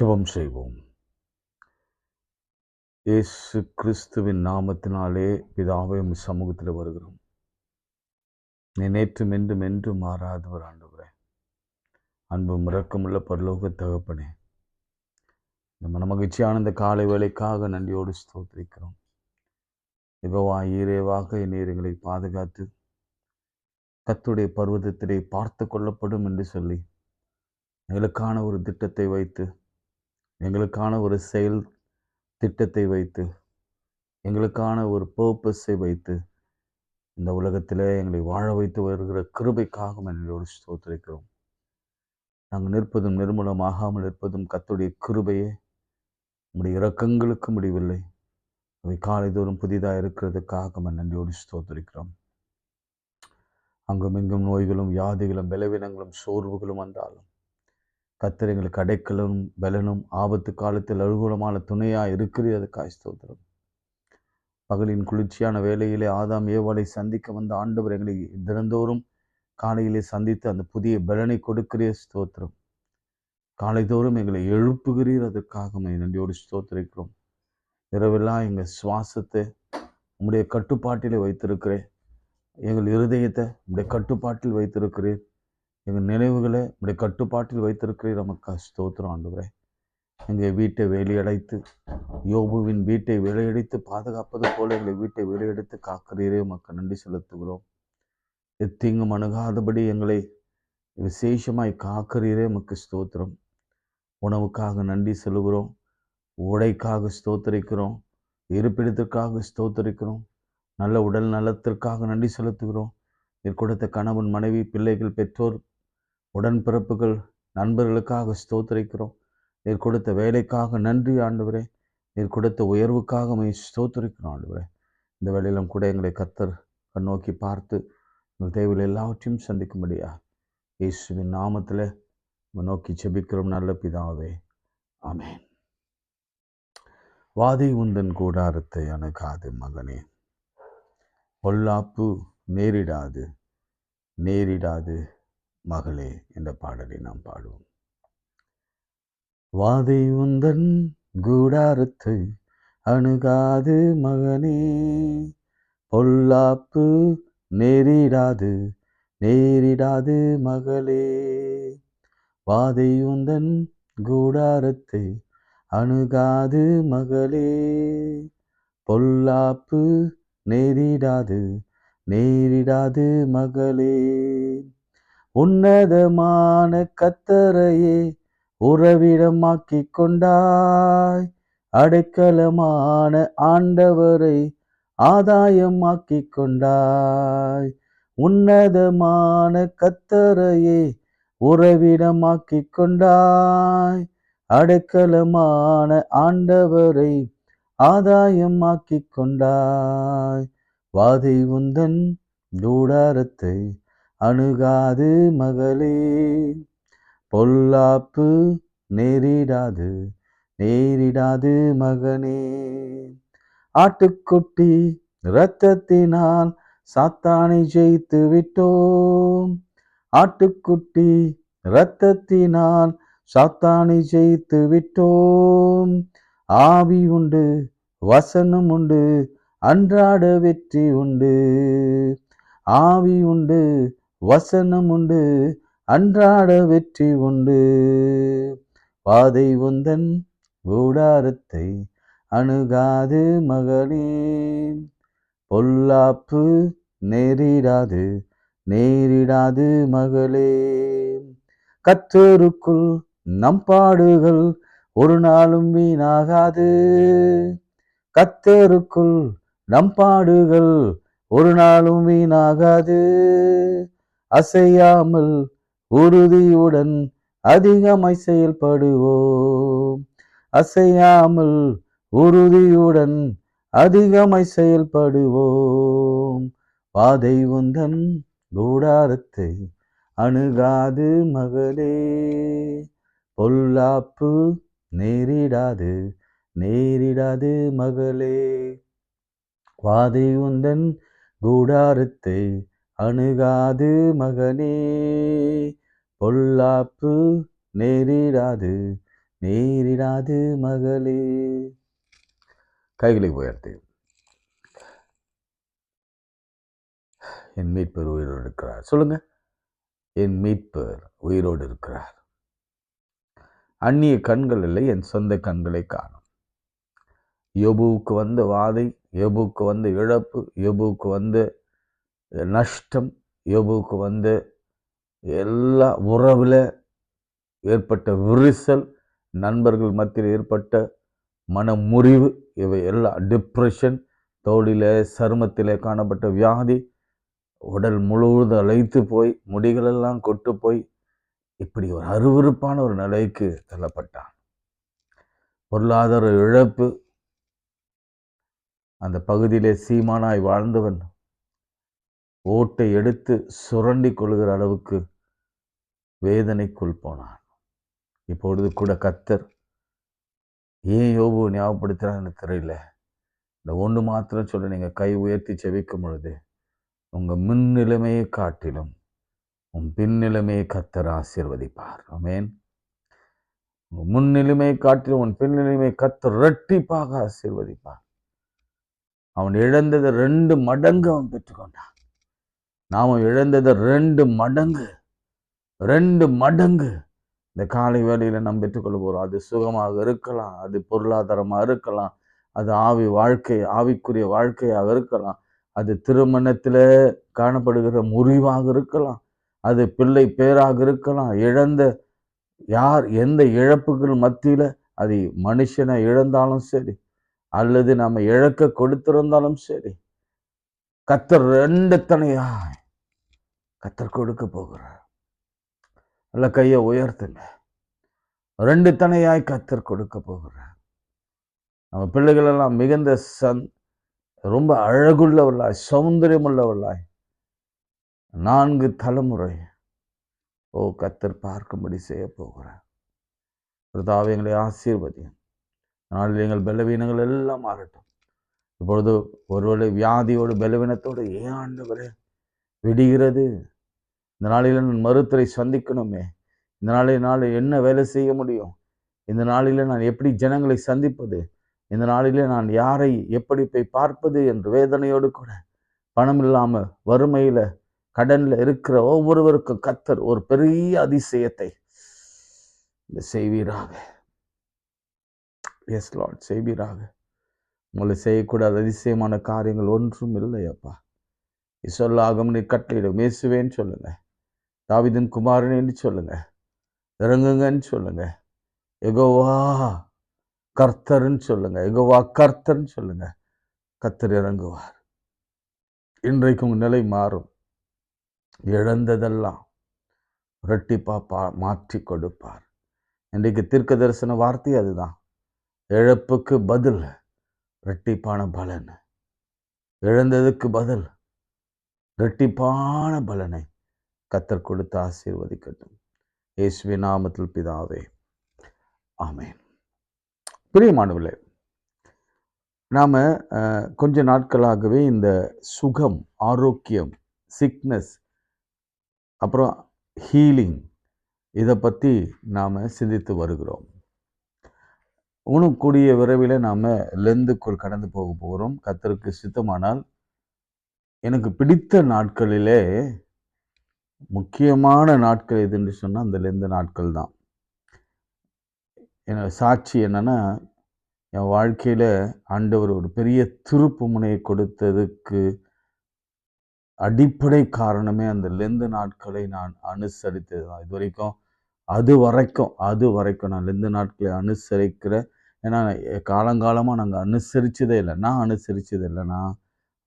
ஜெபம் செய்வோம். இயேசு கிறிஸ்துவின் நாமத்தினாலே பிதாவே உம்முடைய சமூகத்தில் வருகிறோம். நீ நேற்றும் என்றும் என்றும் மாறாதவர் ஆண்டவரே. அன்பும் இரக்கமுள்ள பரலோக தகப்பனே, இந்த மனமகிழ்ச்சியான இந்த காலை வேளைக்காக நன்றியோடு ஸ்தோத்திரிக்கிறோம். யெகோவா ஈரேவாக நீர் எங்களை பாதுகாத்து கர்த்தருடைய பர்வதத்திலே பார்த்து கொள்ளப்படும் என்று சொல்லி எங்களுக்கான ஒரு திட்டத்தை வைத்து, எங்களுக்கான ஒரு செயல் திட்டத்தை வைத்து, எங்களுக்கான ஒரு பர்பஸை வைத்து இந்த உலகத்திலே எங்களை வாழ வைத்து வருகிற கிருபைக்காக நன்றியோடு ஸ்தோத்திரிக்கிறோம். நாங்கள் நிற்பதும் நிர்மூலமாகாமல் இருப்பதும் கர்த்தருடைய கிருபையே. உம்முடைய இரக்கங்களுக்கு முடிவில்லை. அவை காலைதோறும் புதிதாக இருக்கிறதுக்காக நன்றியோடு ஸ்தோத்திரிக்கிறோம். அங்கும் இங்கும் நோய்களும் வியாதிகளும் பலவீனங்களும் சோர்வுகளும் வந்தாலும் கர்த்தர் எங்களுக்கு அடைக்கலும் பலனும் ஆபத்து காலத்தில் அனுகூலமான துணையாக இருக்கிறதுக்காக ஸ்தோத்திரம். பகலின் குளிர்ச்சியான வேளையிலே ஆதாம் ஏவாளை சந்திக்க வந்த ஆண்டவர் எங்களை தினந்தோறும் காலையிலே சந்தித்து அந்த புதிய பலனை கொடுக்கிறீர் ஸ்தோத்திரம். காலைதோறும் எங்களை எழுப்புகிறீர், அதற்காக நன்றியோடு ஸ்தோத்திரிக்கிறோம். இரவெல்லாம் எங்கள் சுவாசத்தை உம்முடைய கட்டுப்பாட்டிலே வைத்திருக்கிறேன். எங்கள் இருதயத்தை உம்முடைய கட்டுப்பாட்டில் வைத்திருக்கிறீர். எங்கள் நினைவுகளை உம்முடைய கட்டுப்பாட்டில் வைத்திருக்கிறீர். நமக்கு ஸ்தோத்திரம் ஆண்டவரே. எங்கள் வீட்டை வேலையடைத்து, யோபுவின் வீட்டை வேலையடைத்து பாதுகாப்பது போல எங்களை வீட்டை வேலையடைத்து காக்கிறீரே, உமக்கு நன்றி செலுத்துகிறோம். எத்தீங்கும் அணுகாதபடி எங்களை விசேஷமாய் காக்கிறீரே, உமக்கு ஸ்தோத்திரம். உணவுக்காக நன்றி செலுகிறோம், உடைக்காக ஸ்தோத்தரிக்கிறோம், இருப்பிடத்திற்காக ஸ்தோத்தரிக்கிறோம், நல்ல உடல் நலத்திற்காக நன்றி செலுத்துகிறோம். நீர் கொடுத்த கணவன் மனைவி பிள்ளைகள் பெற்றோர் உடன்பிறப்புகள் நண்பர்களுக்காக ஸ்தோத்தரிக்கிறோம். நீர் கொடுத்த வேலைக்காக நன்றி ஆண்டவரே. நீர் கொடுத்த உயர்வுக்காக ஸ்தோத்தரிக்கிறோம் ஆண்டவரே. இந்த வேலையிலும் கூட எங்களை கர்த்தர் கண்ணோக்கி பார்த்து உங்கள் தேவையில் எல்லாவற்றையும் சந்திக்கும்படியா இயேசுவின் நாமத்தில் நோக்கி ஜெபிக்கிறோம் நல்ல பிதாவே, ஆமென். வாதை உந்தன் கூடாரத்தை அணுகாது மகனே, பொல்லாப்பு நேரிடாது நேரிடாது மகளே என்ற பாடலை நாம் பாடுவோம். வாதை உந்தன் கூடாரத்தை அணுகாது மகனே, பொல்லாப்பு நேரிடாது நேரிடாது மகளே. வாதை உந்தன் கூடாரத்தை அணுகாது மகளே, பொல்லாப்பு நேரிடாது நேரிடாது மகளே. உன்னதமான கர்த்தரையே உறவிடமாக்கிக் கொண்டாய், அடைக்கலமான ஆண்டவரை ஆதாயமாக்கிக் கொண்டாய். உன்னதமான கர்த்தரையே உறவிடமாக்கிக் கொண்டாய், அடைக்கலமான ஆண்டவரை ஆதாயமாக்கிக் கொண்டாய். வாதை உந்தன் கூடாரத்தை அணுகாது மகளே, பொல்லாப்பு நேரிடாது நேரிடாது மகனே. ஆட்டுக்குட்டி இரத்தத்தினால் சாத்தானை ஜெயித்து விட்டோம், ஆட்டுக்குட்டி இரத்தத்தினால் சாத்தானை ஜெயித்து விட்டோம். ஆவி உண்டு வசனம் உண்டு அன்றாட வெற்றி உண்டு, ஆவி உண்டு வசனம் உண்டு அன்றாட வெற்றி உண்டு. வாதை உந்தன் கூடாரத்தை அணுகாது மகளே, பொல்லாப்பு நேரிடாது நேரிடாது மகளே. கர்த்தருக்குள் நம் பாடுகள் ஒரு நாளும் வீணாகாது, கர்த்தருக்குள் நம் பாடுகள் ஒரு நாளும் வீணாகாது. அசையாமல் உறுதியுடன் அதிகமாய் செயல்படுவோம், அசையாமல் உறுதியுடன் அதிகமாய் செயல்படுவோம். வாதை உந்தன் கூடாரத்தை அணுகாது மகளே, பொல்லாப்பு நேரிடாது நேரிடாது மகளே. வாதை உந்தன் கூடாரத்தை அணுகாது மகனே, பொல்லாப்பு நேரிடாது நேரிடாது மகளே. கைகளை உயர்த்தி, என் மீட்பர் உயிரோடு இருக்கிறார். சொல்லுங்க, என் மீட்பர் உயிரோடு இருக்கிறார். அந்நிய கண்கள் இல்லை, என் சொந்த கண்களை காணும். யோபுவுக்கு வந்த வாதை, யோபுவுக்கு வந்த இழப்பு, யோபுவுக்கு வந்த நஷ்டம், யோபுவுக்கு வந்த எல்லா உறவுல ஏற்பட்ட விரிசல், நண்பர்கள் மத்தியில் ஏற்பட்ட மனமுறிவு, இவை எல்லாம் டிப்ரெஷன், தோளில சருமத்திலே காணப்பட்ட வியாதி, உடல் முழுவதும் அழைத்து போய் முடிகளெல்லாம் கொட்டு போய் இப்படி ஒரு அருவருப்பான ஒரு நிலைக்கு தள்ளப்பட்டான். பொருளாதார இழப்பு, அந்த பகுதியிலே சீமானாய் வாழ்ந்தவன் ஓட்டை எடுத்து சுரண்டி கொள்கிற அளவுக்கு வேதனைக்குள் போனான். இப்பொழுது கூட கர்த்தர் ஏன் யோபு ஞாபகப்படுத்துறான்னு தெரியல. இந்த ஒன்று மாத்திரம் சொல்ல, நீங்கள் கை உயர்த்தி செவிக்கும் பொழுது உங்கள் முன்னிலைமையை காட்டிலும் உன் பின்னிலைமையை கர்த்தர் ஆசீர்வதிப்பார். ஆமென். உன் முன்னிலைமையை காட்டிலும் உன் பின்னிலைமையை கர்த்தர் இரட்டிப்பாக ஆசீர்வதிப்பார். அவன் இழந்ததை 2 மடங்கு அவன் பெற்றுக்கொண்டான். நாம இழந்ததை 2 மடங்கு இந்த காலை வேளையில் நாம் பெற்றுக்கொள்ள போகிறோம். அது சுகமாக இருக்கலாம், அது பொருளாதாரமாக இருக்கலாம், அது ஆவிக்குரிய வாழ்க்கையாக இருக்கலாம், அது திருமணத்தில் காணப்படுகிற முறிவாக இருக்கலாம், அது பிள்ளை பேராக இருக்கலாம். எந்த இழப்புகள் மத்தியில், அது மனுஷனை இழந்தாலும் சரி அல்லது நம்ம இழக்க கொடுத்திருந்தாலும் சரி, கர்த்தர் 2 தனையாய் கர்த்தர் கொடுக்க போகிறார். நல்ல கையை உயர்த்துங்க. 2 தனையாய் கர்த்தர் கொடுக்க போகிறார். நம்ம பிள்ளைகள் எல்லாம் மிகுந்த ரொம்ப அழகுள்ளவர்களாய், சௌந்தரியம் உள்ளவர்களாய் 4 தலைமுறை கர்த்தர் பார்க்கும்படி செய்ய போகிறார். கர்த்தாவே, எங்களை ஆசீர்வதியும். நாளில் எங்கள் பலவீனங்கள் எல்லாம் மாறட்டும். இப்பொழுது ஒருவேளை வியாதியோடு பலவீனத்தோடு ஏன் ஆண்டவரே விடுகிறது, இந்த நாளில் நான் மருத்துவரை சந்திக்கணுமே, இந்த நாளில் என்ன வேலை செய்ய முடியும், இந்த நாளில் நான் எப்படி ஜனங்களை சந்திப்பது, இந்த நாளில் நான் யாரை எப்படி போய் பார்ப்பது என்று வேதனையோடு கூட, பணம் இல்லாமல் வறுமையில் கடனில் இருக்கிற ஒவ்வொருவருக்கும் கர்த்தர் ஒரு பெரிய அதிசயத்தை செய்வீராக. எஸ் லார்ட், செய்வீராக. உங்களை செய்யக்கூடாத அதிசயமான காரியங்கள் ஒன்றும் இல்லை அப்பா. சொல்லாகும் நீ கட்டளையிடும். இயேசுவேன்னு சொல்லுங்க, தாவீதின் குமாரனேன்னு சொல்லுங்க, இறங்குங்கன்னு சொல்லுங்க, யெகோவா கர்த்தர்ன்னு சொல்லுங்க, யெகோவா கர்த்தர்ன்னு சொல்லுங்க. கர்த்தர் இறங்குவார். இன்றைக்கு உங்க நிலை மாறும். இழந்ததெல்லாம் இரட்டிப்பா மாற்றி கொடுப்பார். இன்றைக்கு தீர்க்க தரிசன வார்த்தை அதுதான். இழப்புக்கு பதில் இரட்டிப்பான பலன், இழந்ததுக்கு பதில் இரட்டிப்பான பலனை கர்த்தர் கொடுத்து ஆசீர்வதிக்கட்டும். இயேசுவின் நாமத்தில் பிதாவே, ஆமென். பிரியமானவர்களே, நாம கொஞ்ச நாட்களாகவே இந்த சுகம், ஆரோக்கியம், சிக்னஸ், அப்புறம் ஹீலிங், இதை பற்றி நாம் சிந்தித்து வருகிறோம். இன்னும் கூடிய விரைவில் நாம் லெந்துக்குள் கடந்து போக போகிறோம். கர்த்தருக்கு சித்தமானால் எனக்கு பிடித்த நாட்களிலே முக்கியமான நாட்கள் எதுன்னு சொன்னால் அந்த லெந்து நாட்கள் தான். எனக்கு சாட்சி என்னன்னா, என் வாழ்க்கையில் ஆண்டவர் ஒரு பெரிய திருப்பு முனையை கொடுத்ததுக்கு அடிப்படை காரணமே அந்த லெந்து நாட்களை நான் அனுசரித்தது தான். அது வரைக்கும் நான் லெந்து நாட்களை அனுசரிக்கிறேன். ஏன்னா காலங்காலமாக நாங்கள் அனுசரித்ததே இல்லை. நான் அனுசரித்தது இல்லை. நான்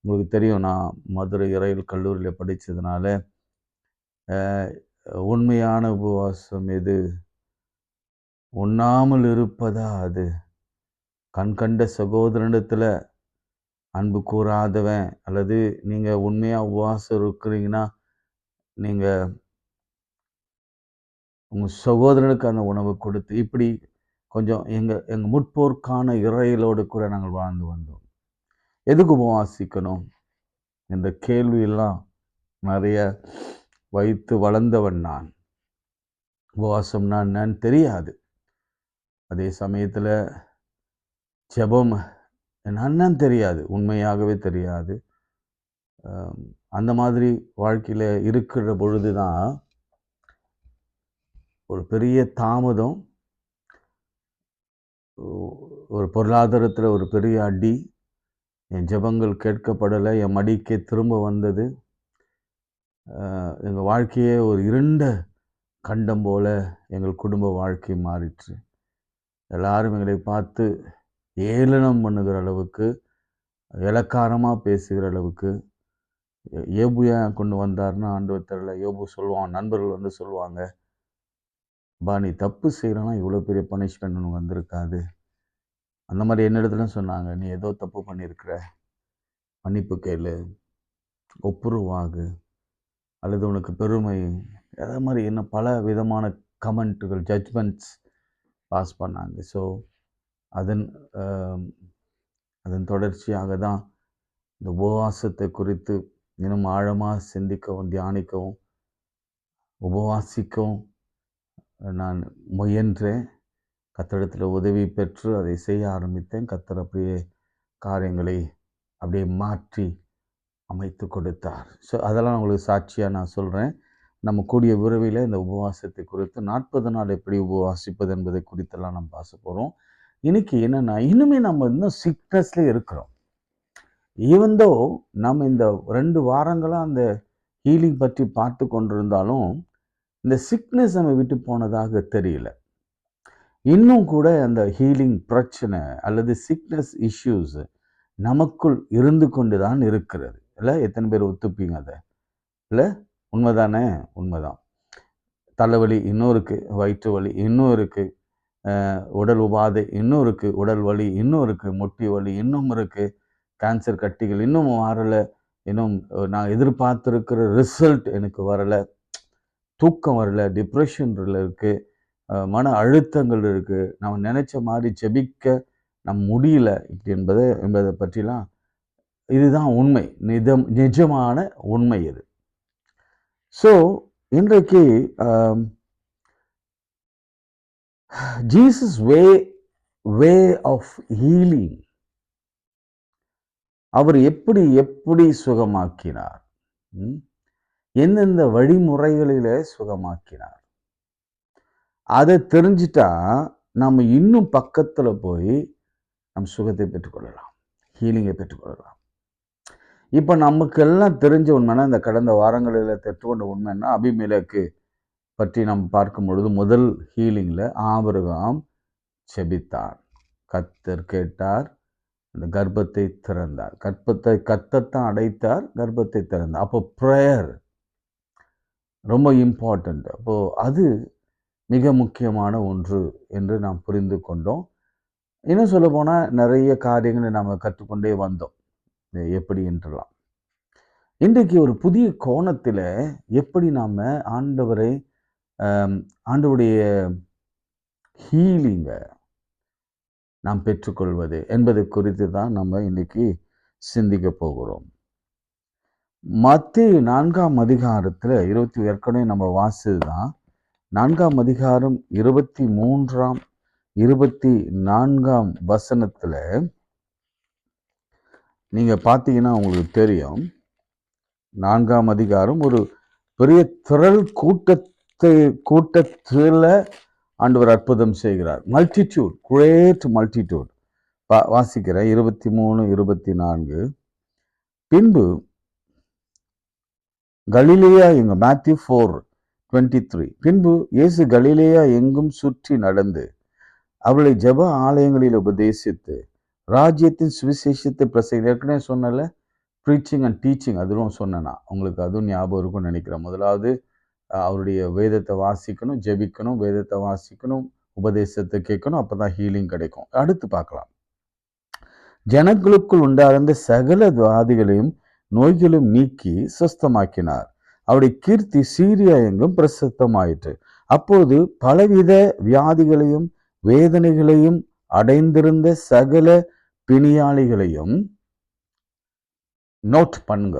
உங்களுக்கு தெரியும், நான் மதுரை இறையியல் கல்லூரியில் படித்ததுனால உண்மையான உபவாசம் எது, உண்ணாமல் இருப்பதா அது, கண்கண்ட சகோதரனிடத்தில் அன்பு கூறாதவன், அல்லது நீங்கள் உண்மையாக உபவாசம் இருக்கிறீங்கன்னா நீங்கள் உங்கள் சகோதரனுக்கு அந்த உணவு கொடுத்து, இப்படி கொஞ்சம் எங்கள் முற்போர்க்கான இறையிலோடு கூட நாங்கள் வாழ்ந்து வந்தோம். எதுக்கு உபவாசிக்கணும் என்ற கேள்வியெல்லாம் நிறைய வைத்து வளர்ந்தவன் நான். உபவாசம்னா என்னன்னு தெரியாது. அதே சமயத்தில் ஜெபம் என்னன்னு தெரியாது, உண்மையாகவே தெரியாது. அந்த மாதிரி வாழ்க்கையில் இருக்கிற பொழுது தான் ஒரு பெரிய தாமதம், ஒரு பொருளாதாரத்தில் ஒரு பெரிய அடி, என் ஜெபங்கள் கேட்கப்படலை, என் மடிக்கே திரும்ப வந்தது. எங்கள் வாழ்க்கையே ஒரு இருண்ட கண்டம் போல எங்கள் குடும்ப வாழ்க்கை மாறிற்று. எல்லாரும் எங்களை பார்த்து ஏளனம் பண்ணுகிற அளவுக்கு, இளக்காரமாக பேசுகிற அளவுக்கு. யோபு ஏன் கொண்டு வந்தார்னா ஆண்டவர் தெரியல. யோபு சொல்லுவான், நண்பர்கள் வந்து சொல்லுவாங்க, பா நீ தப்பு செய்யறனா இவ்வளோ பெரிய பனிஷ்மெண்ட் உனக்கு வந்திருக்காது. அந்த மாதிரி என்னிடத்துல சொன்னாங்க, நீ ஏதோ தப்பு பண்ணியிருக்கிற, மன்னிப்பு கேளு, ஒப்புரவாகு, அல்லது உனக்கு பெருமை, அதே மாதிரி என்ன பல விதமான கமெண்ட்டுகள், ஜட்ஜ்மெண்ட்ஸ் பாஸ் பண்ணாங்க. ஸோ அதன் தொடர்ச்சியாக தான் இந்த உபவாசத்தை குறித்து இன்னும் ஆழமாக சிந்திக்கவும் தியானிக்கவும் உபவாசிக்கவும் நான் முயன்றேன். கர்த்தரிடத்தில் உதவி பெற்று அதை செய்ய ஆரம்பித்தேன். கர்த்தர் அப்படியே காரியங்களை அப்படியே மாற்றி அமைத்து கொடுத்தார். ஸோ அதெல்லாம் உங்களுக்கு சாட்சியாக நான் சொல்கிறேன். நம்ம கூடிய விரைவில் இந்த உபவாசத்தை குறித்து 40 நாள் எப்படி உபவாசிப்பது என்பதை குறித்தெல்லாம் நம்ம பார்க்க போகிறோம். இன்னைக்கு என்னென்னா, இன்னுமே நம்ம இன்னும் சிக்னஸ்லேயே இருக்கிறோம். ஈவந்தோ நம்ம இந்த 2 வாரங்களாக அந்த ஹீலிங் பற்றி பார்த்து கொண்டிருந்தாலும் இந்த சிக்னஸ் நம்ம விட்டு போனதாக தெரியல. இன்னும் கூட அந்த ஹீலிங் பிரச்சனை அல்லது சிக்னஸ் இஷ்யூஸ் நமக்குள் இருந்து கொண்டு தான் இருக்கிறது. இல்லை, எத்தனை பேர் ஒத்துப்பீங்க அதை? இல்லை, உண்மைதானே? உண்மைதான். தலைவலி இன்னும் இருக்குது, வயிற்று வலி இன்னும் இருக்குது, உடல் உபாதை இன்னும் இருக்குது, உடல் வலி இன்னும் இருக்குது, முட்டி வலி இன்னும் இருக்குது, கேன்சர் கட்டிகள் இன்னும் வரலை, இன்னும் நான் எதிர்பார்த்துருக்கிற ரிசல்ட் எனக்கு வரலை, தூக்கம் வரல, டிப்ரெஷன்ல இருக்குது, மன அழுத்தங்கள் இருக்குது, நம்ம நினச்ச மாதிரி ஜெபிக்க நம் முடியல என்பதை பற்றிலாம் இதுதான் உண்மை, நிஜமான உண்மை இது. ஸோ இன்றைக்கு ஜீசஸ் வே ஆஃப் ஹீலிங், அவர் எப்படி சுகமாக்கினார், எந்தெந்த வழிமுறைகளில் சுகமாக்கினார், அதை தெரிஞ்சிட்டா நம்ம இன்னும் பக்கத்தில் போய் நம் சுகத்தை பெற்றுக்கொள்ளலாம், ஹீலிங்கை பெற்றுக்கொள்ளலாம். இப்போ நமக்கு எல்லாம் தெரிஞ்ச உண்மைன்னா, இந்த கடந்த வாரங்களில் பெற்றுக்கொண்ட உண்மைன்னா, அபிமெலேக்கு பற்றி நம்ம பார்க்கும் பொழுது முதல் ஹீலிங்கில் ஆபிரகாம் செபித்தார், கர்த்தர் கேட்டார், அந்த கர்ப்பத்தை திறந்தார், கர்த்தத்தான் அடைத்தார், கர்ப்பத்தை திறந்தார். அப்போ ப்ரேயர் ரொம்ப இம்பார்ட்டண்ட். அப்போது அது மிக முக்கியமான ஒன்று என்று நாம் புரிந்து கொண்டோம். இன்னும் சொல்ல போனால் நிறைய காரியங்களை நாம் கற்றுக்கொண்டே வந்தோம், எப்படி என்றெல்லாம். இன்றைக்கு ஒரு புதிய கோணத்தில் எப்படி நாம் ஆண்டவருடைய ஹீலிங்கை நாம் பெற்றுக்கொள்வது என்பதை குறித்து தான் நம்ம இன்னைக்கு சிந்திக்க போகிறோம். மத்தேயு 4ஆம் அதிகாரத்தில் ஏற்கனவே நம்ம வாசித்து தான் 4ஆம் அதிகாரம் 23ஆம் 24ஆம் வசனத்தில் நீங்கள் பார்த்தீங்கன்னா உங்களுக்கு தெரியும். 4ஆம் அதிகாரம் ஒரு பெரிய திரள் கூட்டத்தில் ஆண்டவர் அற்புதம் செய்கிறார். Multitude, great multitude. வாசிக்கிறேன் 23, 24. பின்பு கலிலேயா எங்கும், மேத்யூ 4:23. பின்பு இயேசு கலிலேயா எங்கும் சுற்றி நடந்து அவர்களை ஜெப ஆலயங்களில் உபதேசித்து ராஜ்யத்தின் சுவிசேஷத்தை பிரசங்கி, ஏற்கனவே சொன்னல ப்ரீச்சிங் அண்ட் டீச்சிங், அதுவும் சொன்னேன்னா உங்களுக்கு அதுவும் ஞாபகம் இருக்கும்னு நினைக்கிறேன். முதலாவது அவருடைய வேதத்தை வாசிக்கணும், ஜெபிக்கணும், வேதத்தை வாசிக்கணும், உபதேசத்தை கேட்கணும், அப்போ தான் ஹீலிங் கிடைக்கும். அடுத்து பார்க்கலாம். ஜனங்களுக்குள் உண்டார்ந்த சகல வியாதிகளையும் நோய்களும் நீக்கி சுஸ்தமாக்கினார். அவருடைய கீர்த்தி சீரியா எங்கும் பிரசித்தமாயிற்று. அப்போது பலவித வியாதிகளையும் வேதனைகளையும் அடைந்திருந்த சகல பிணியாளிகளையும் நோட் பண்ணுங்க.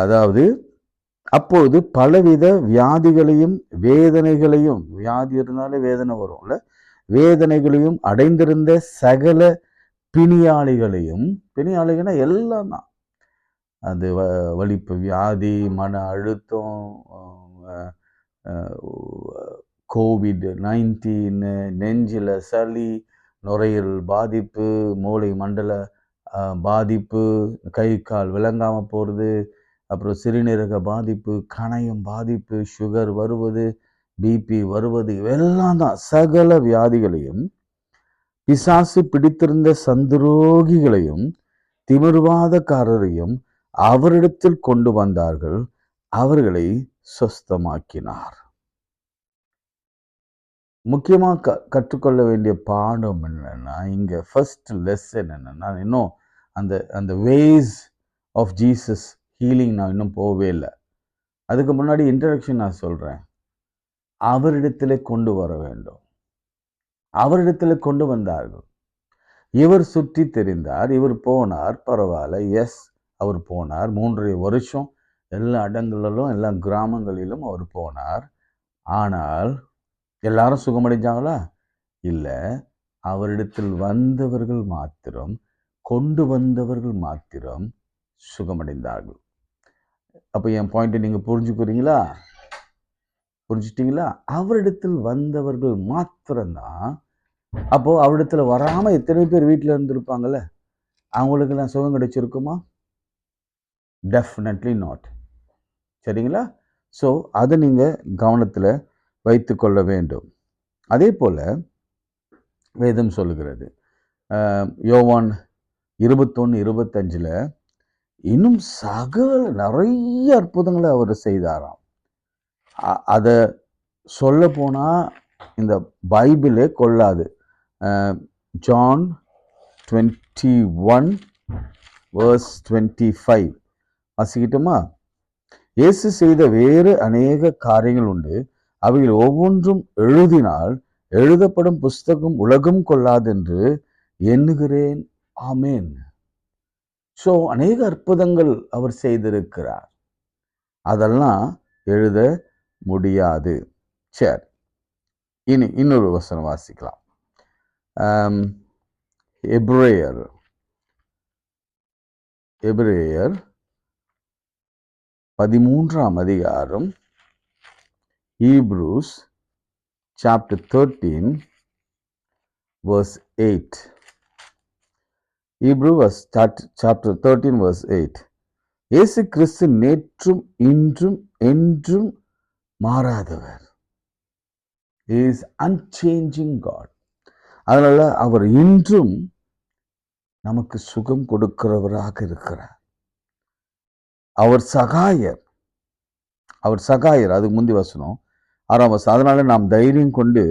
அதாவது அப்போது பலவித வியாதிகளையும் வேதனைகளையும், வியாதி இருந்தாலே வேதனை வரும்ல, வேதனைகளையும் அடைந்திருந்த சகல பிணியாளிகளையும், பிணியாளிகள்னா எல்லாம் தான், அது வலிப்பு வியாதி, மன அழுத்தம், COVID-19, நெஞ்சில் சளி, நுரையீரல் பாதிப்பு, மூளை மண்டல பாதிப்பு, கை கால் விளங்காமல் போகிறது, அப்புறம் சிறுநீரக பாதிப்பு, கணையம் பாதிப்பு, சுகர் வருவது, பிபி வருவது, இவெல்லாம் தான். சகல வியாதிகளையும், பிசாசு பிடித்திருந்த சந்துரோகிகளையும் திமிர்வாதக்காரரையும் அவரிடத்தில் கொண்டு வந்தார்கள், அவர்களை சொஸ்தமாக்கினார். முக்கியமாக கற்றுக்கொள்ள வேண்டிய பாடம் என்னன்னா, இங்கே ஃபர்ஸ்ட் லெசன் என்னன்னா, இன்னும் அந்த அந்த வேஸ் ஆஃப் ஜீசஸ் ஹீலிங் நான் இன்னும் போகவே இல்லை. அதுக்கு முன்னாடி இன்ட்ரடக்ஷன் நான் சொல்கிறேன். அவரிடத்தில் கொண்டு வர வேண்டும். அவரிடத்தில் கொண்டு வந்தார்கள். இவர் சுற்றி தெரிந்தார், இவர் போனார், பரவாயில்ல, எஸ், அவர் போனார். 3.5 வருஷம் எல்லா இடங்களிலும், எல்லா கிராமங்களிலும் அவர் போனார். ஆனால் எல்லாரும் சுகமடைஞ்சாங்களா? இல்லை. அவரிடத்தில் வந்தவர்கள் மாத்திரம், கொண்டு வந்தவர்கள் மாத்திரம் சுகமடைந்தார்கள். அப்போ என் பாயிண்ட்டை நீங்கள் புரிஞ்சுக்கிறீங்களா? புரிஞ்சுட்டீங்களா? அவரிடத்தில் வந்தவர்கள் மாத்திரம்தான். அப்போ அவரிடத்துல வராமல் எத்தனை பேர் வீட்டில் இருந்திருப்பாங்கல்ல, அவங்களுக்கெல்லாம் சுகம் கிடைச்சிருக்குமா? Definitely not. சரிங்களா? ஸோ அதை நீங்கள் கவனத்தில் வைத்து கொள்ள வேண்டும். அதே போல் வேதம் சொல்லுகிறது, யோவான் 21:25 இன்னும் சகல நிறைய அற்புதங்களை அவர் செய்தாராம். அதை சொல்ல போனால் இந்த பைபிளே கொள்ளாது. ஜான் 21:25 வாசிக்கிட்டோமா? இயேசு செய்த வேறு அநேக காரியங்கள் உண்டு, அவைகள் ஒவ்வொன்றும் எழுதினால் எழுதப்படும் புஸ்தகம் உலகம் கொள்ளாதென்று எண்ணுகிறேன். ஆமேன். ஸோ அநேக அற்புதங்கள் அவர் செய்திருக்கிறார், அதெல்லாம் எழுத முடியாது. சரி, இனி இன்னொரு வசனம் வாசிக்கலாம். எபிரேயர் 13ஆம் அதிகாரம், Hebrews chapter 13 verse 8. Hebrews chapter 13 verse 8. இயேசு கிறிஸ்து நேற்றும் இன்றும் என்றும் மாறாதவர். He is unchanging God. அதனால அவர் இன்றும் நமக்கு சுகம் கொடுக்கிறவராக இருக்கிறார். அவர் சகாயர். அதுக்கு முந்தி வசனம் 6ஆம் வசனம். அதனால நாம் தைரியம் கொண்டு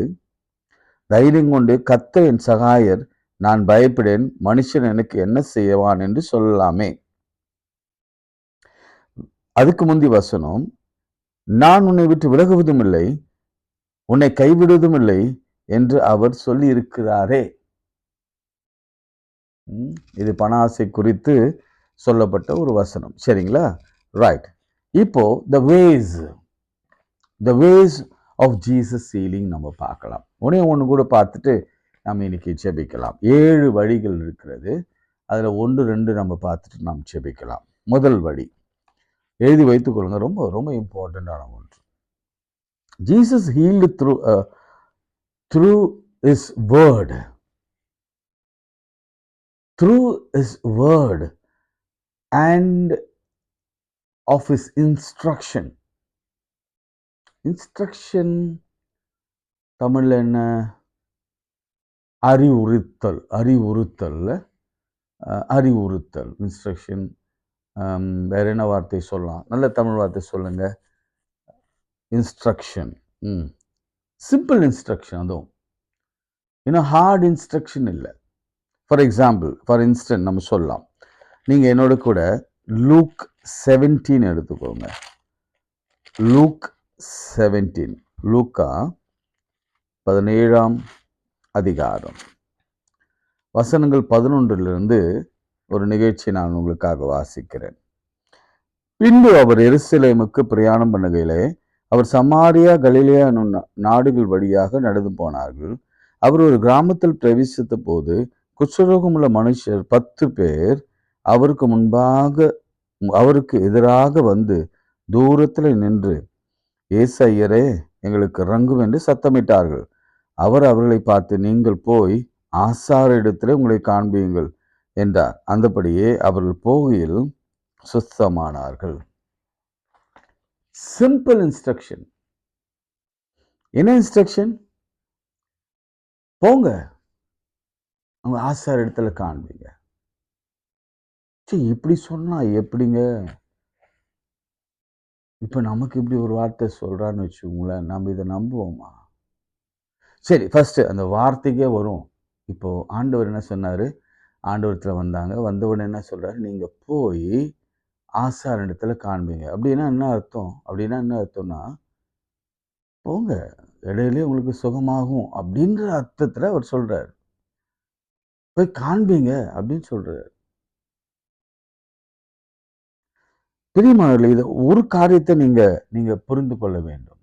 கர்த்தர் என் சகாயர், நான் பயப்படேன், மனுஷன் எனக்கு என்ன செய்வான் என்று சொல்லலாமே. அதுக்கு முந்தி வசனம், நான் உன்னை விட்டு விலகுவதும் இல்லை, உன்னை கைவிடுவதும் இல்லை என்று அவர் சொல்லி இருக்கிறாரே. இது பண ஆசை குறித்து சொல்லப்பட்ட ஒரு வசனம். சரிங்களா? ரைட். இப்போ the ways of Jesus healing நம்ம பார்க்கலாம். ஒன்று கூட பார்த்துட்டு நம்ம இன்னைக்கு ஜெபிக்கலாம். 7 வழிகள் இருக்கிறது. அதில் 1, 2 நம்ம பார்த்துட்டு நாம் ஜெபிக்கலாம். முதல் வழி எழுதி வைத்துக் கொள்ளுங்க, ரொம்ப ரொம்ப இம்பார்ட்டண்டான ஒன்று. Jesus healed through his word. Through his word and of his instruction. Instruction தமிழ்ல என்ன? அறிவுறுத்தல். இன்ஸ்ட்ரக்ஷன். வேற என்ன வார்த்தை சொல்லலாம்? நல்ல தமிழ் வார்த்தை சொல்லுங்க. இன்ஸ்ட்ரக்ஷன். Simple instruction. அதுவும் இன்னும் ஹார்ட் இன்ஸ்ட்ரக்ஷன் இல்லை. ஃபார் இன்ஸ்டன்ட் நம்ம சொல்லலாம், நீங்கள் என்னோட கூட லூக் 17 எடுத்துக்கோங்க. லூக் 17, லூக்கா 17ஆம் அதிகாரம், வசனங்கள் 11 ஒரு நிகழ்ச்சி நான் உங்களுக்காக வாசிக்கிறேன். பின்பு அவர் எருசலேமுக்கு பிரயாணம் பண்ணுகையிலே அவர் சமாரியா கலிலேயா என்னும் நாடுகள் வழியாக நடந்து போனார்கள். அவர் ஒரு கிராமத்தில் பிரவேசித்த போது குஷ்டரோகமுள்ள மனுஷர் 10 பேர் அவருக்கு எதிராக வந்து தூரத்தில் நின்று, ஏசையரே, எங்களுக்கு இறங்கும் என்று சத்தமிட்டார்கள். அவர் அவர்களை பார்த்து, நீங்கள் போய் ஆசாரிடத்திலே உங்களை காண்பியுங்கள் என்றார். அந்தபடியே அவர்கள் போகையில் சுத்தமானார்கள். Simple instruction. என்ன இன்ஸ்ட்ரக்ஷன்? போங்க, அவங்க ஆசார் இடத்துல காண்பீங்க. இப்படி சொன்னா எப்படிங்க? இப்ப நமக்கு இப்படி ஒரு வார்த்தை சொல்றான்னு வச்சுக்கோங்களேன், நம்ம இதை நம்புவோமா? சரி, ஃபர்ஸ்ட் அந்த வார்த்தைக்கே வரும். இப்போ ஆண்டவர் என்ன சொன்னாரு? ஆண்டவரத்துல வந்தாங்க. வந்தவுடனே என்ன சொல்றாரு? நீங்க போய் ஆசார் இடத்துல காண்பீங்க. அப்படின்னா என்ன அர்த்தம்? அப்படின்னா என்ன அர்த்தம்னா, போங்க, இடையிலே உங்களுக்கு சுகமாகும் அப்படின்ற அர்த்தத்துல அவர் சொல்றாரு. போய் காண்பீங்க அப்படின்னு சொல்றாரு. பிரியமானவர்களே, இது ஒரு காரியத்தை நீங்க புரிந்து கொள்ள வேண்டும்.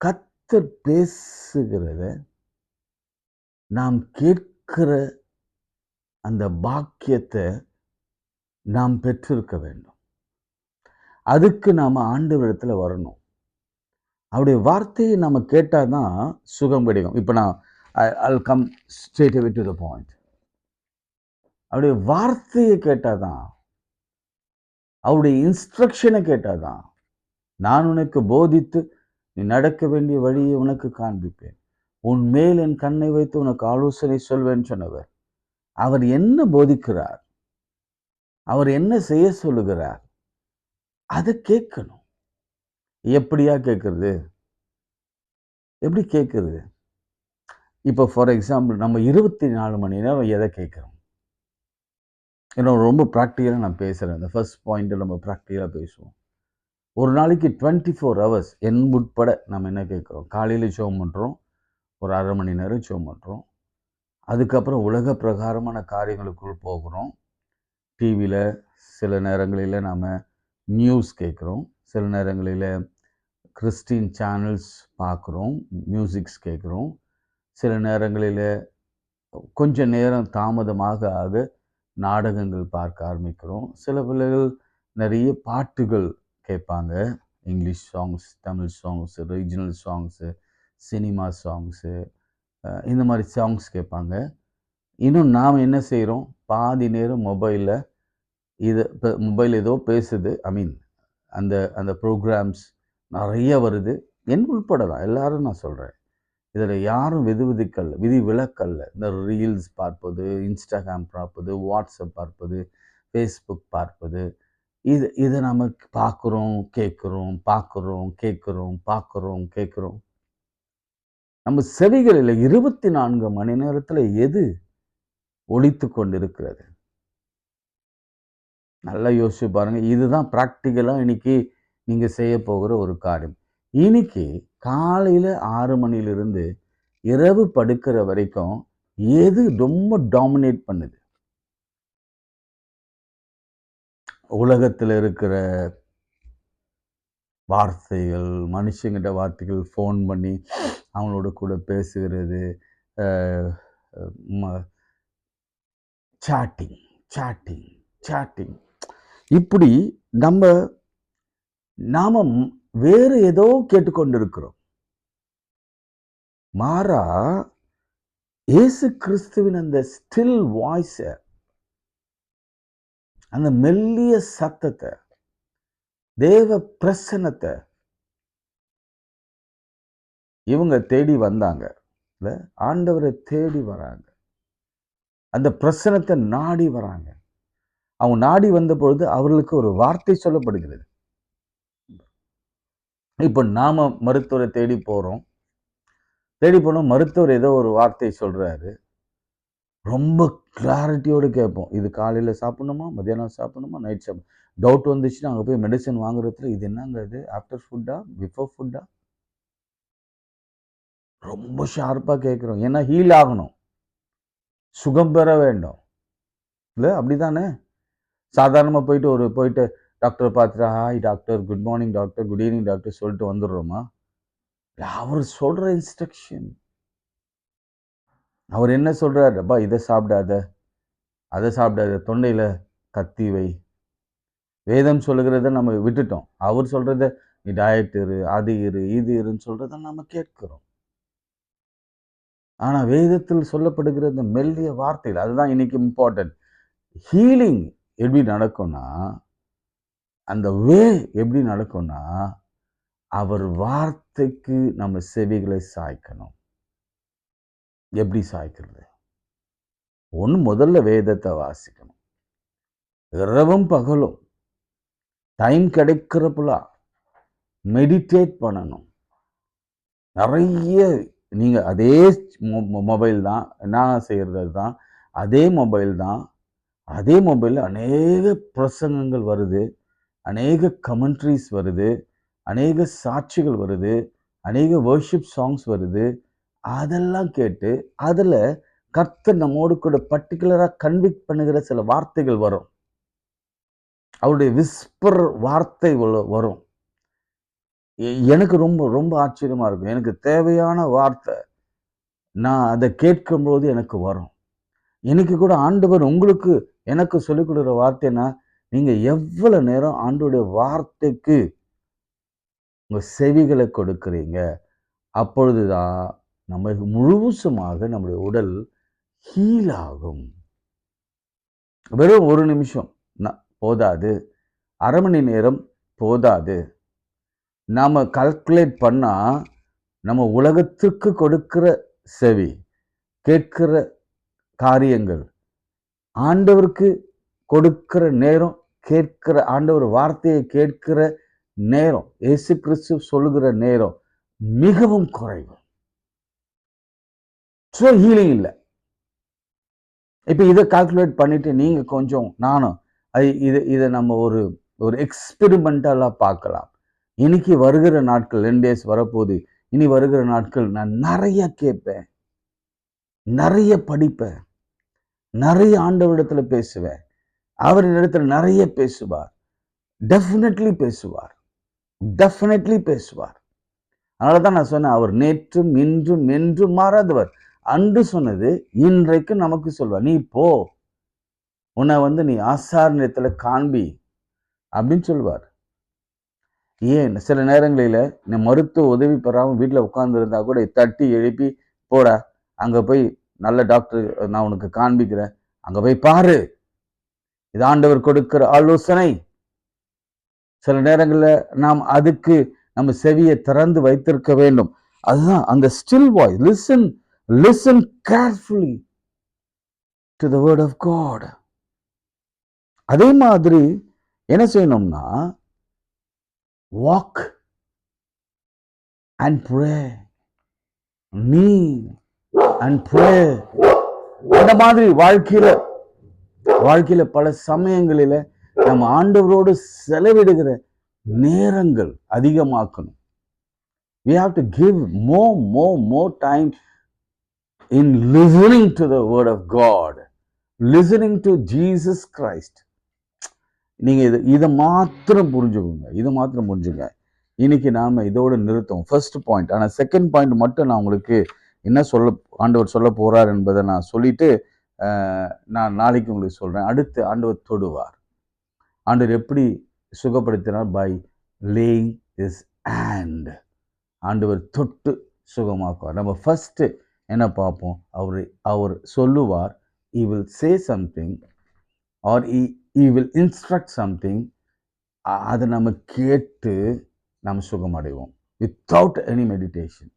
கர்த்தர் பேசுகிறத நாம் கேட்கிற அந்த பாக்கியத்தை நாம் பெற்றிருக்க வேண்டும். அதுக்கு நாம ஆண்டவரிடத்துல வரணும். அவருடைய வார்த்தையை நம்ம கேட்டாதான் சுகம் கிடைக்கும். இப்ப நான் I'll come straight away to the point. அவருடைய வார்த்தையை கேட்டாதான், அவருடைய இன்ஸ்ட்ரக்ஷனை கேட்டாதான், நான் உனக்கு போதித்து நீ நடக்க வேண்டிய வழியை உனக்கு காண்பிப்பேன், உன் மேல் என் கண்ணை வைத்து உனக்கு ஆலோசனை சொல்வேன் சொன்னவர். அவர் என்ன போதிக்கிறார், அவர் என்ன செய்ய சொல்லுகிறார், அதை கேட்கணும். எப்படியா கேட்கறது? எப்படி கேட்கறது? இப்போ ஃபார் எக்ஸாம்பிள், நம்ம 24 மணி நேரம் எதை கேட்குறோம்? ஏன்னா ரொம்ப ப்ராக்டிக்கலாக நான் பேசுகிறேன். இந்த ஃபர்ஸ்ட் பாயிண்ட்டை நம்ம ப்ராக்டிக்கலாக பேசுவோம். ஒரு நாளைக்கு 24 ஹவர்ஸ் என் உட்பட நம்ம என்ன கேட்குறோம்? காலையில் ஜெபம் பண்ணுறோம், ஒரு 1/2 மணி நேரம் ஜெபம் பண்ணுறோம். அதுக்கப்புறம் உலக பிரகாரமான காரியங்களுக்குள் போகிறோம். டிவியில் சில நேரங்களில் நாம் நியூஸ் கேட்குறோம், சில நேரங்களில் கிறிஸ்டின் சேனல்ஸ் பார்க்குறோம், மியூசிக்ஸ் கேட்குறோம், சில நேரங்களில் கொஞ்சம் நேரம் தாமதமாக ஆக நாடகங்கள் பார்க்க ஆரம்பிக்கிறோம். சில பிள்ளைகள் நிறைய பாட்டுகள் கேட்பாங்க, English songs, Tamil songs, regional songs, cinema songs, இந்த மாதிரி சாங்ஸ் கேட்பாங்க. இன்னும் நாம் என்ன செய்கிறோம்? பாதி நேரம் மொபைலில் இப்போ மொபைல் ஏதோ பேசுது, அந்த அந்த ப்ரோக்ராம்ஸ் நிறைய வருது, என் உள்பட தான், எல்லாரும் நான் சொல்கிறேன். இதில் யாரும் விதி விலக்கல்ல. இந்த ரீல்ஸ் பார்ப்பது, இன்ஸ்டாகிராம் பார்ப்பது, வாட்ஸ்அப் பார்ப்பது, ஃபேஸ்புக் பார்ப்பது, இதை நம்ம பார்க்குறோம், கேட்குறோம். நம்ம செவிகளில் 24 மணி நேரத்தில் எது ஒலித்து கொண்டிருக்கிறது? நல்லா யோசிச்சு பாருங்க. இதுதான் ப்ராக்டிக்கலாக இன்னைக்கு நீங்க செய்ய போகிற ஒரு காரியம். இன்னைக்கு காலையில் 6 மணிலிருந்து இரவு படுக்கிற வரைக்கும் எது ரொம்ப டாமினேட் பண்ணுது? உலகத்தில் இருக்கிற வார்த்தைகள், மனுஷங்கிட்ட வார்த்தைகள், ஃபோன் பண்ணி அவங்களோட கூட பேசுகிறது, சாட்டிங், இப்படி நாம வேறு ஏதோ கேட்டுக்கொண்டிருக்கிறோம். மாறா இயேசு கிறிஸ்துவின் அந்த ஸ்டில் வாய்ஸ, அந்த மெல்லிய சத்தத்தை, தேவ பிரசன்னத்தை இவங்க தேடி வந்தாங்க. ஆண்டவரை தேடி வராங்க, அந்த பிரசன்னத்தை நாடி வராங்க. அவங்க நாடி வந்த பொழுது அவர்களுக்கு ஒரு வார்த்தை சொல்லப்படுகிறது. இப்போ நாம மருத்துவரை தேடி போனோம், மருத்துவர் ஏதோ ஒரு வார்த்தை சொல்றாரு, ரொம்ப கிளாரிட்டியோடு கேட்போம். இது காலையில் சாப்பிடணுமா, மத்தியானம் சாப்பிடணுமா, நைட் சாப்பிடணும். டவுட் வந்துச்சுன்னா அங்கே போய் மெடிசன் வாங்குறதுல இது என்னங்க, இது ஆஃப்டர் ஃபுட்டா, பிஃபோர் ஃபுட்டா, ரொம்ப ஷார்ப்பாக கேட்குறோம். ஏன்னா ஹீல் ஆகணும், சுகம் பெற வேண்டும், இல்லை அப்படிதானே? சாதாரணமாக போயிட்டு டாக்டர் பார்த்துட்டு hi doctor, good morning doctor, good evening doctor சொல்லிட்டு வந்துடுறோமா? அவர் சொல்ற இன்ஸ்ட்ரக்ஷன், அவர் என்ன சொல்றாரு? அப்பா இதை சாப்பிடாத, அதை சாப்பிடாத, தொண்டையில கத்தி வை. வேதம் சொல்லுகிறத நம்ம விட்டுட்டோம். அவர் சொல்றத நீ டயட் இரு, அது இரு, இது இருன்னு சொல்றத நம்ம கேட்கிறோம். ஆனா வேதத்தில் சொல்லப்படுகிற இந்த மெல்லிய வார்த்தைகள், அதுதான் இன்னைக்கு இம்பார்ட்டன்ட். ஹீலிங் எப்படி நடக்கும்னா, அந்த வே எப்படி நடக்கும்னா, அவர் வார்த்தைக்கு நம்ம செவிகளை சாய்க்கணும். எப்படி சாய்க்கிறது? முதல்ல வேதத்தை வாசிக்கணும். இரவும் பகலும் டைம் கிடைக்கிறப்பெல்லாம் மெடிடேட் பண்ணணும். நிறைய நீங்க அதே மொபைல் தான், நான் செய்யறது தான், அதே மொபைல் தான், அதே மொபைலில் அநேக பிரசங்கங்கள் வருது, அநேக கமெண்ட்ரிஸ் வருது, அநேக சாட்சிகள் வருது, அநேக வர்ஷிப் சாங்ஸ் வருது. அதெல்லாம் கேட்டு அதில் கர்த்தர் நம்மோடு கூட பர்டிகுலராக கன்விக்ட் பண்ணுகிற சில வார்த்தைகள் வரும். அவருடைய விஸ்பர் வார்த்தை வரும். எனக்கு ரொம்ப ரொம்ப ஆச்சரியமா இருக்கும். எனக்கு தேவையான வார்த்தை நான் அதை கேட்கும்போது எனக்கு வரும். இன்னைக்கு கூட ஆண்டவர் உங்களுக்கு எனக்கு சொல்லிக் கொடுக்குற வார்த்தைன்னா, நீங்க எவ்வளவு நேரம் ஆண்டவருடைய வார்த்தைக்கு உங்க செவிகளை கொடுக்கிறீங்க, அப்பொழுதுதான் நம்ம முழுசுமாக நம்முடைய உடல் ஹீல் ஆகும். வெறும் 1 நிமிஷம் போதாது, அரை மணி நேரம் போதாது. நாம கால்குலேட் பண்ணா நம்ம உலகத்துக்கு கொடுக்கிற செவி, கேட்கிற காரியங்கள், ஆண்டவருக்கு கொடுக்கிற நேரம், கேட்கிற ஆண்டவர் வார்த்தையை கேட்கிற நேரம், இயேசு கிறிஸ்து சொல்லுகிற நேரம் மிகவும் குறைவு. ஸோ ஹீலிங் இல்லை. இப்போ இதை கால்குலேட் பண்ணிட்டு நீங்க கொஞ்சம் நானும் இதை நம்ம ஒரு எக்ஸ்பெரிமெண்டலா பார்க்கலாம். இன்னைக்கு வருகிற நாட்கள் 2 days வரப்போகுது. இனி வருகிற நாட்கள் நான் நிறைய கேட்பேன், நிறைய படிப்பேன், நிறைய ஆண்டவரிடத்துல பேசுவேன். அவர் இடத்துல நிறைய பேசுவார். டெஃபினெட்லி பேசுவார், டெஃபினெட்லி பேசுவார். அதனால தான் நான் சொன்னேன், அவர் நேற்றும் இன்றும் என்றும் மாறாதவர். அன்று சொன்னது இன்றைக்கு நமக்கு சொல்வார். நீ போ, உன்னை நீ ஆசாரியத்துல காண்பி அப்படின்னு சொல்லுவார். ஏன் சில நேரங்களில் நீ மருத்துவ உதவி பெறாமல் வீட்டில் உட்கார்ந்துருந்தா கூட தட்டி எழுப்பி போடா, அங்கே போய் நல்ல டாக்டர் நான் உனக்கு காண்பிக்கிறேன், அங்கே போய் பாரு, இது ஆண்டவர் கொடுக்கிற ஆலோசனை. சில நேரங்களில் நாம் அதுக்கு நம்ம செவியை திறந்து வைத்திருக்க வேண்டும். அதுதான் அந்த still voice. Listen carefully to the word of God. அதே மாதிரி என்ன செய்யணும்னா, walk and pray, kneel and pray. அந்த மாதிரி வாழ்க்கையில பல சமயங்களில நம்ம ஆண்டவரோடு செலவிடுகிற நேரங்கள் அதிகமாக்கணும். We have to give more time in listening to the word of God, listening to Jesus Christ. நீங்க இதை மாத்திரம் புரிஞ்சுங்க. இன்னைக்கு நாம இதோட நிறுத்தோம், ஃபர்ஸ்ட் பாயிண்ட். ஆனா செகண்ட் பாயிண்ட் மட்டும் நான் உங்களுக்கு என்ன ஆண்டவர் சொல்ல போறார் என்பதை நான் சொல்லிட்டு நான் நாளைக்கு உங்களுக்கு சொல்றேன். அடுத்து ஆண்டவர் தொடுவார். ஆண்டவர் எப்படி சுகப்படுத்தினார்? By laying his hand. ஆண்டவர் தொட்டு சுகமாக்குவார். நம்ம ஃபர்ஸ்ட் என்ன பார்ப்போம்? அவர் சொல்லுவார். he will say something or he will instruct something. அதை நம்ம கேட்டு நாம் சுகமடைவோம். Without any medication.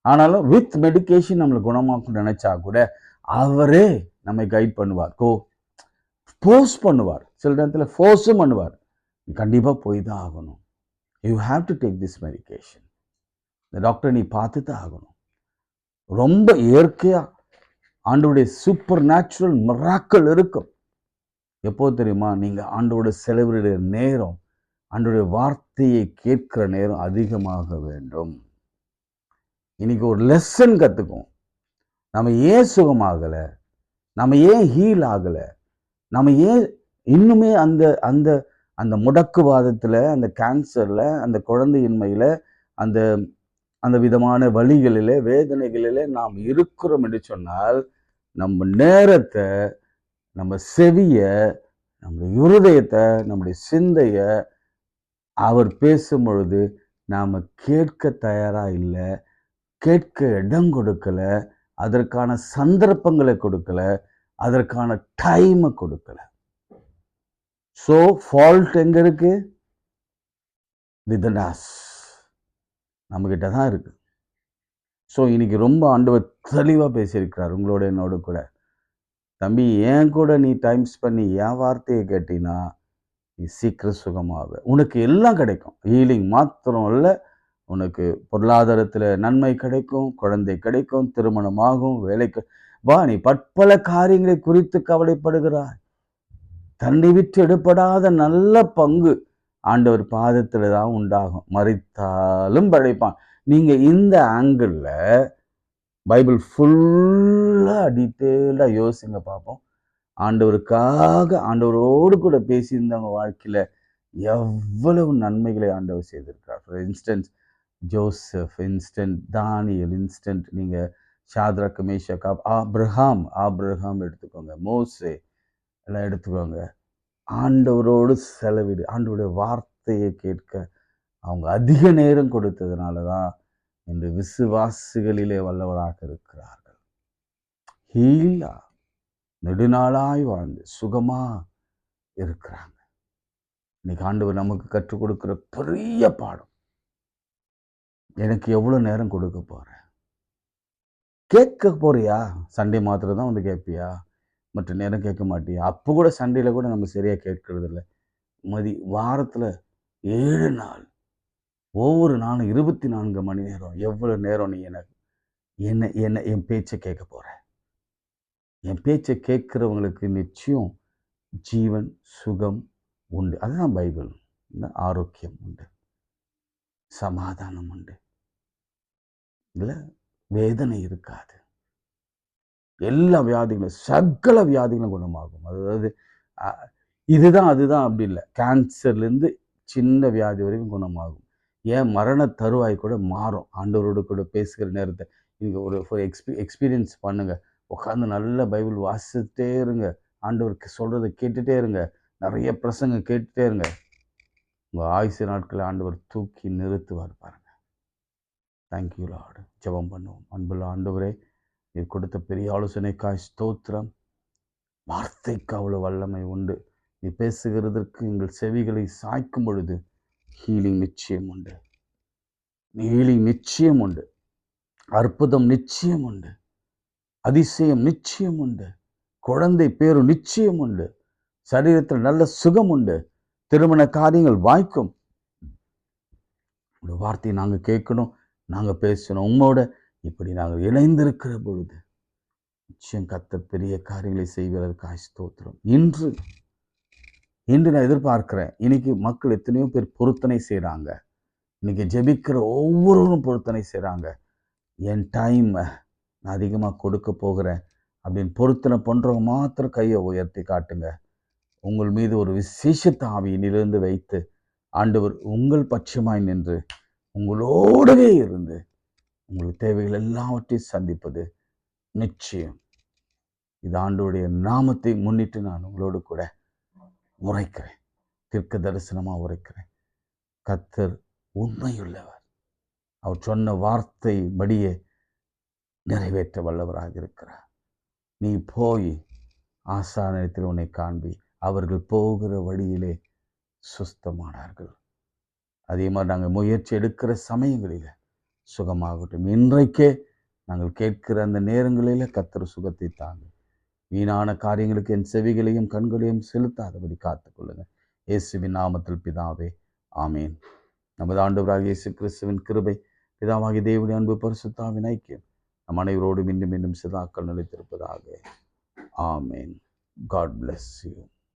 ஆனாலும் வித் மெடிக்கேஷன் நம்மளை குணமாக்கும் நினைச்சா கூட அவரே நம்மை கைட் பண்ணுவார், ஃபோர்ஸ் பண்ணுவார். சில நேரத்தில் ஃபோர்ஸும் பண்ணுவார். கண்டிப்பா போய் தான் ஆகணும். You have to take this medication. இந்த டாக்டர் நீ பார்த்து தான் ஆகணும். ரொம்ப இயற்கையா ஆண்டவருடைய சூப்பர் நேச்சுரல் மிராக்கிள் இருக்கும். எப்போ தெரியுமா? நீங்க ஆண்டவரோட செலவிடுற நேரம், ஆண்டவருடைய வார்த்தையை கேட்கிற நேரம் அதிகமாக வேண்டும். இன்னைக்கு ஒரு லெசன் கத்துக்கும். நம்ம ஏன் சுகமாகலை, நம்ம ஏன் ஹீல் ஆகலை? நம்ம ஏன் இன்னுமே அந்த அந்த அந்த முடக்குவாதத்தில், அந்த கேன்சரில், அந்த குழந்தையின்மையில், அந்த அந்த விதமான வழிகளிலே, வேதனைகளிலே நாம் இருக்கிறோம் என்று சொன்னால், நம்ம நேரத்தை, நம்ம செவிய, நம்முடைய இருதயத்தை, நம்முடைய சிந்தைய அவர் பேசும் பொழுது நாம கேட்க தயாரா இல்லை, கேட்க இடம் கொடுக்கல, அதற்கான சந்தர்ப்பங்களை கொடுக்கல, அதற்கான டைமை கொடுக்கல. ஸோ ஃபால்ட் எங்க இருக்கு? வித்தின் அஸ், நம்மகிட்ட தான் இருக்கு. ஸோ இன்னைக்கு ரொம்ப ஆண்டவர் தெளிவாக பேசியிருக்கிறார் உங்களோட என்னோட கூட. தம்பி, ஏன் கூட நீ டைம்ஸ் பண்ணி என் வார்த்தையை கேட்டீங்கன்னா நீ சீக்கிரம் சுகமாவ. உனக்கு எல்லாம் கிடைக்கும். ஹீலிங் மாத்திரம் இல்லை, உனக்கு பொருளாதாரத்தில் நன்மை கிடைக்கும், குழந்தை கிடைக்கும், திருமணமாகும், வேலைக்கு வா. நீ பற்பல காரியங்களை குறித்து கவலைப்படுகிறாய். தண்ணி விட்டு எடுப்படாத நல்ல பங்கு ஆண்டவர் பாதத்தில் தான் உண்டாகும். மரித்தாலும் படைப்பான். நீங்க இந்த ஆங்கிள் பைபிள் ஃபுல்லா டீட்டெயில்டா யோசிங்க பார்ப்போம். ஆண்டவருக்காக ஆண்டவரோடு கூட பேசியிருந்தவங்க வாழ்க்கையில எவ்வளவு நன்மைகளை ஆண்டவர் செய்திருக்கிறார். For instance Joseph, instant Daniel, instant நீங்க ஷாத்ரக், மேஷக், ஆபிரகாம் எடுத்துக்கோங்க, மோசே எல்லாம் எடுத்துக்கோங்க. ஆண்டவரோடு செலவிடு, ஆண்டவருடைய வார்த்தையை கேட்க அவங்க அதிக நேரம் கொடுத்ததுனால தான் இன்று விசுவாசிகளிலே வல்லவராக இருக்கிறார்கள். ஹீலா நெடுநாளாய் வாழ்ந்து சுகமா இருக்கிறாங்க. இன்னைக்கு ஆண்டவர் நமக்கு கற்றுக் கொடுக்கிற பெரிய பாடம், எனக்கு எவ்வளோ நேரம் கொடுக்க போறேன்? கேட்க போறியா? சண்டே மாத்திரம் தான் வந்து கேட்பியா? மற்ற நேரம் கேட்க மாட்டியா? அப்போ கூட சண்டேல கூட நம்ம சரியா கேட்கறது இல்லை. வாரத்தில் 7 நாள், ஒவ்வொரு நாளும் 24 மணி நேரம், எவ்வளோ நேரம் நீ எனக்கு என்ன என்ன என் பேச்சை கேட்க போற? என் பேச்சை கேட்கிறவங்களுக்கு நிச்சயம் ஜீவன், சுகம் உண்டு. அதுதான் பைபிள். ஆரோக்கியம் உண்டு, சமாதானம் உண்டு, இல்லை வேதனை இருக்காது, எல்லா வியாதிகளும் சகல வியாதிகளும் குணமாகும். அதாவது இதுதான் அதுதான் அப்படி இல்லை. கேன்சர்லேருந்து சின்ன வியாதி வரைக்கும் குணமாகும். ஏன் மரண தருவாய் கூட மாறும் ஆண்டவரோடு கூட பேசுகிற நேரத்தை. நீங்கள் ஒரு எக்ஸ்பீரியன்ஸ் பண்ணுங்க. உட்காந்து நல்ல பைபிள் வாசிச்சுட்டே இருங்க, ஆண்டவருக்கு சொல்கிறத கேட்டுகிட்டே இருங்க, நிறைய பிரசங்க கேட்டுகிட்டே இருங்க. உங்கள் ஆயுசு நாட்களை ஆண்டவர் தூக்கி நிறுத்துவார் பாருங்க. Thank you Lord. ஜெபம் பண்ணுவோம். அன்புள்ள ஆண்டவரே, நீ கொடுத்த பெரிய ஆலோசனைக்காய் ஸ்தோத்திரம். வார்த்தைக்கு அவ்வளோ வல்லமை உண்டு. நீ பேசுகிறதற்கு எங்கள் செவிகளை சாய்க்கும் பொழுது ஹீலிங் நிச்சயம் உண்டு, ஹீலிங் நிச்சயம் உண்டு, அற்புதம் நிச்சயம் உண்டு, அதிசயம் நிச்சயம் உண்டு, குழந்தை பேரு நிச்சயம் உண்டு, சரீரத்தில் நல்ல சுகம் உண்டு, திருமண காரியங்கள் வாய்க்கும். ஒரு வார்த்தையை நாங்கள் கேட்கணும், நாங்கள் பேசணும் உங்களோட. இப்படி நாங்கள் இணைந்திருக்கிற பொழுது நிச்சயம் கர்த்தர் பெரிய காரியங்களை செய்வதற்காக ஸ்தோத்திரம். இன்று நான் எதிர்பார்க்கிறேன். இன்னைக்கு மக்கள் எத்தனையோ பேர் பொருத்தனை செய்கிறாங்க. இன்னைக்கு ஜெபிக்கிற ஒவ்வொருவரும் பொருத்தனை செய்கிறாங்க. என் டைம் நான் அதிகமாக கொடுக்க போகிறேன் அப்படின்னு பொருத்தனை பண்ணுறவங்க மாத்திரம் கையை உயர்த்தி காட்டுங்க. உங்கள் மீது ஒரு விசேஷ ஆவியிலிருந்து வைத்து ஆண்டவர் உங்கள் பட்சமாய் நின்று உங்களோடவே இருந்து உங்கள் தேவைகள் எல்லாவற்றையும் சந்திப்பது நிச்சயம். இது ஆண்டவருடைய நாமத்தை முன்னிட்டு நான் உங்களோடு கூட உரைக்கிறேன், தீர்க்க தரிசனமாக உரைக்கிறேன். கர்த்தர் உண்மையுள்ளவர். அவர் சொன்ன வார்த்தை படியே நிறைவேற்ற வல்லவராக இருக்கிறார். நீ போய் ஆசாரியத்தில் உன்னை காண்பி, அவர்கள் போகிற வழியிலே சுஸ்தமானார்கள். அதே மாதிரி நாங்கள் முயற்சி எடுக்கிற சமயங்களில் சுகமாகட்டும். இன்றைக்கே நாங்கள் கேட்கிற அந்த நேரங்களில் கர்த்தர் சுகத்தை தாங்க. வீணான காரியங்களுக்கு என் செவிகளையும் கண்களையும் செலுத்தாதபடி காத்துக்கொள்ளுங்க. இயேசுவின் நாமத்தில் பிதாவே, ஆமேன். நமது ஆண்டவராகிய இயேசு கிறிஸ்துவின் கிருபை, பிதாவாகிய தேவனுடைய அன்பு, பரிசுத்தாவின் ஐக்கியம் நம் அனைவரோடும் மீண்டும் சதாக்கள் நிலைத்திருப்பதாக. ஆமேன். God bless you.